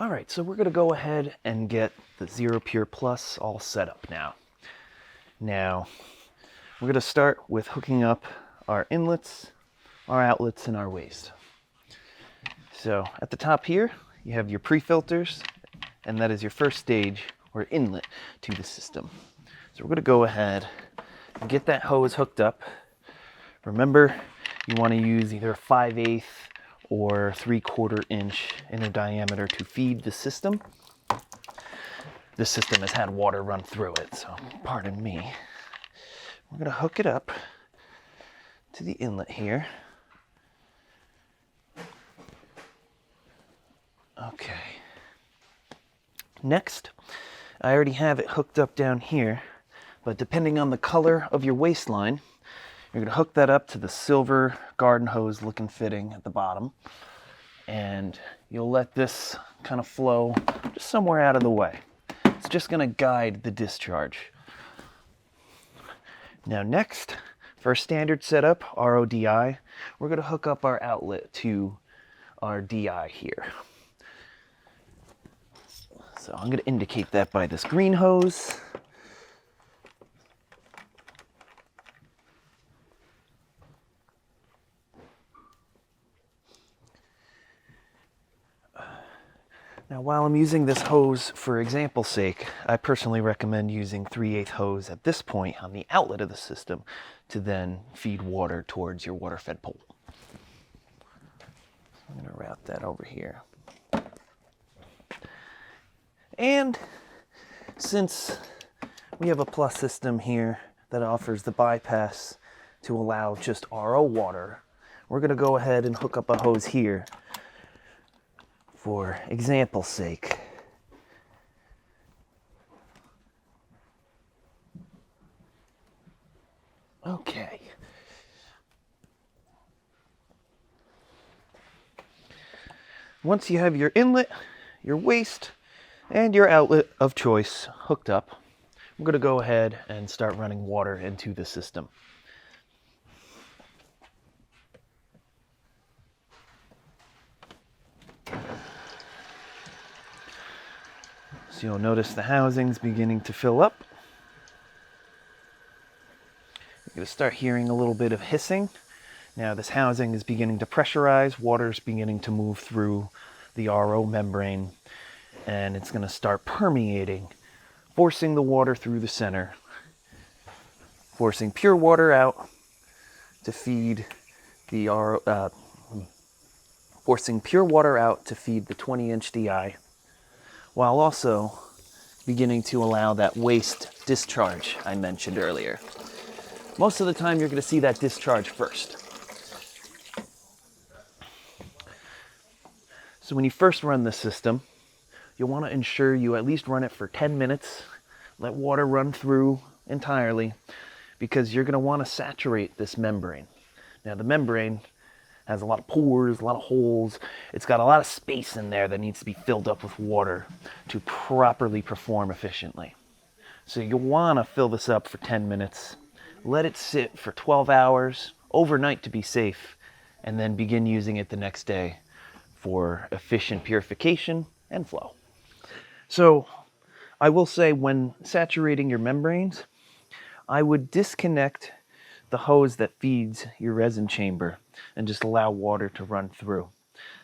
All right, so we're going to go ahead and get the XERO Pure Plus all set up now. Now, we're going to start with hooking up our inlets, our outlets, and our waste. So at the top here, you have your pre-filters, and that is your first stage or inlet to the system. So we're going to go ahead and get that hose hooked up. Remember, you want to use either a 5/8 or 3/4 inch inner diameter to feed the system. This system has had water run through it, so pardon me. We're going to hook it up to the inlet here. Okay. Next, I already have it hooked up down here, but depending on the color of your waistline, you're going to hook that up to the silver garden hose looking fitting at the bottom, and you'll let this kind of flow just somewhere out of the way. It's just going to guide the discharge. Now next, for our standard setup, RODI, we're going to hook up our outlet to our DI here. So I'm going to indicate that by this green hose. Now, while I'm using this hose for example's sake, I personally recommend using 3/8 hose at this point on the outlet of the system to then feed water towards your water-fed pole. I'm going to route that over here. And since we have a plus system here that offers the bypass to allow just RO water, we're going to go ahead and hook up a hose here for example's sake. Okay. Once you have your inlet, your waste, and your outlet of choice hooked up, I'm going to go ahead and start running water into the system. So you'll notice the housing's beginning to fill up. You're going to start hearing a little bit of hissing. Now this housing is beginning to pressurize, water's beginning to move through the RO membrane, and it's going to start permeating, forcing the water through the center, forcing pure water out to feed the forcing pure water out to feed the 20-inch DI, while also beginning to allow that waste discharge I mentioned earlier. Most of the time you're going to see that discharge first. So when you first run the system, you'll want to ensure you at least run it for 10 minutes, let water run through entirely, because you're going to want to saturate this membrane. Now the membrane has a lot of pores, a lot of holes. It's got a lot of space in there that needs to be filled up with water to properly perform efficiently. So you'll want to fill this up for 10 minutes, let it sit for 12 hours, overnight to be safe, and then begin using it the next day for efficient purification and flow. So I will say, when saturating your membranes, I would disconnect the hose that feeds your resin chamber and just allow water to run through.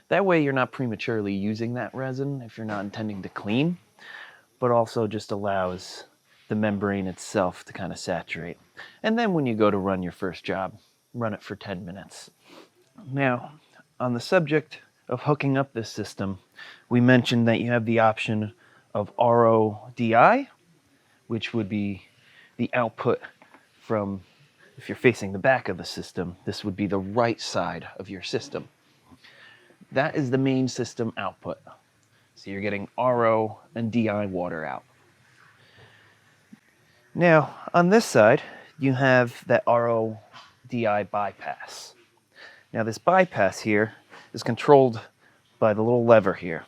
That way you're not prematurely using that resin if you're not intending to clean, but also just allows the membrane itself to kind of saturate. And then when you go to run your first job, run it for 10 minutes. Now, on the subject of hooking up this system, we mentioned that you have the option of RODI, which would be the output from, if you're facing the back of the system, this would be the right side of your system. That is the main system output. So you're getting RO and DI water out. Now, on this side, you have that RO-DI bypass. Now this bypass here is controlled by the little lever here.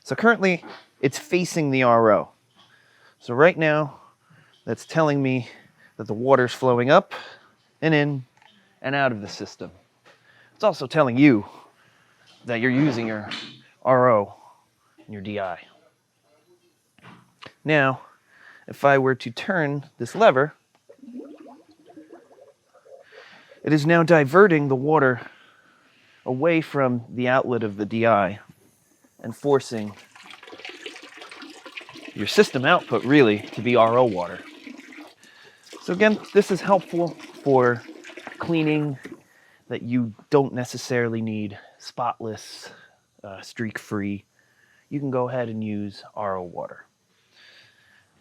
So currently, it's facing the RO. So right now, that's telling me that the water's flowing up and in and out of the system. It's also telling you that you're using your RO your DI. Now, if I were to turn this lever, it is now diverting the water away from the outlet of the DI and forcing your system output really to be RO water. So again, this is helpful for cleaning that you don't necessarily need spotless, streak-free. You can go ahead and use RO water.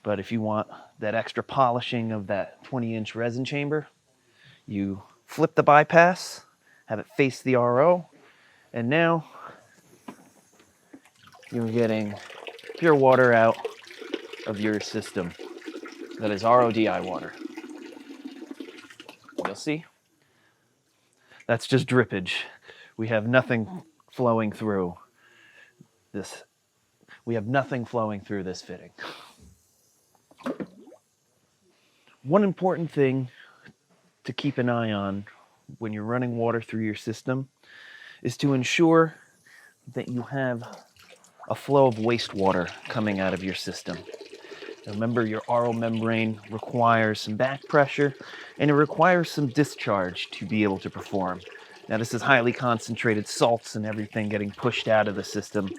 But if you want that extra polishing of that 20-inch resin chamber, you flip the bypass, have it face the RO, and now you're getting pure water out of your system that is RODI water. You'll see, that's just drippage. We have nothing flowing through this. We have nothing flowing through this fitting. One important thing to keep an eye on when you're running water through your system is to ensure that you have a flow of wastewater coming out of your system. Remember, your RO membrane requires some back pressure and it requires some discharge to be able to perform. Now, this is highly concentrated salts and everything getting pushed out of the system.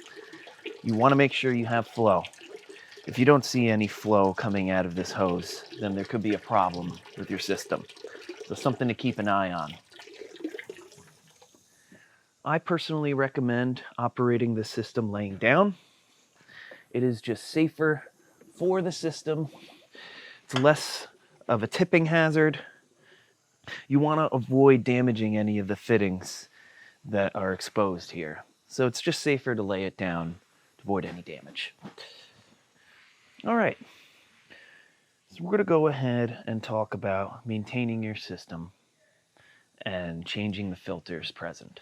You want to make sure you have flow. If you don't see any flow coming out of this hose, then there could be a problem with your system. So something to keep an eye on. I personally recommend operating the system laying down. It is just safer for the system. It's less of a tipping hazard. You want to avoid damaging any of the fittings that are exposed here. So it's just safer to lay it down to avoid any damage. All right. So we're going to go ahead and talk about maintaining your system and changing the filters present.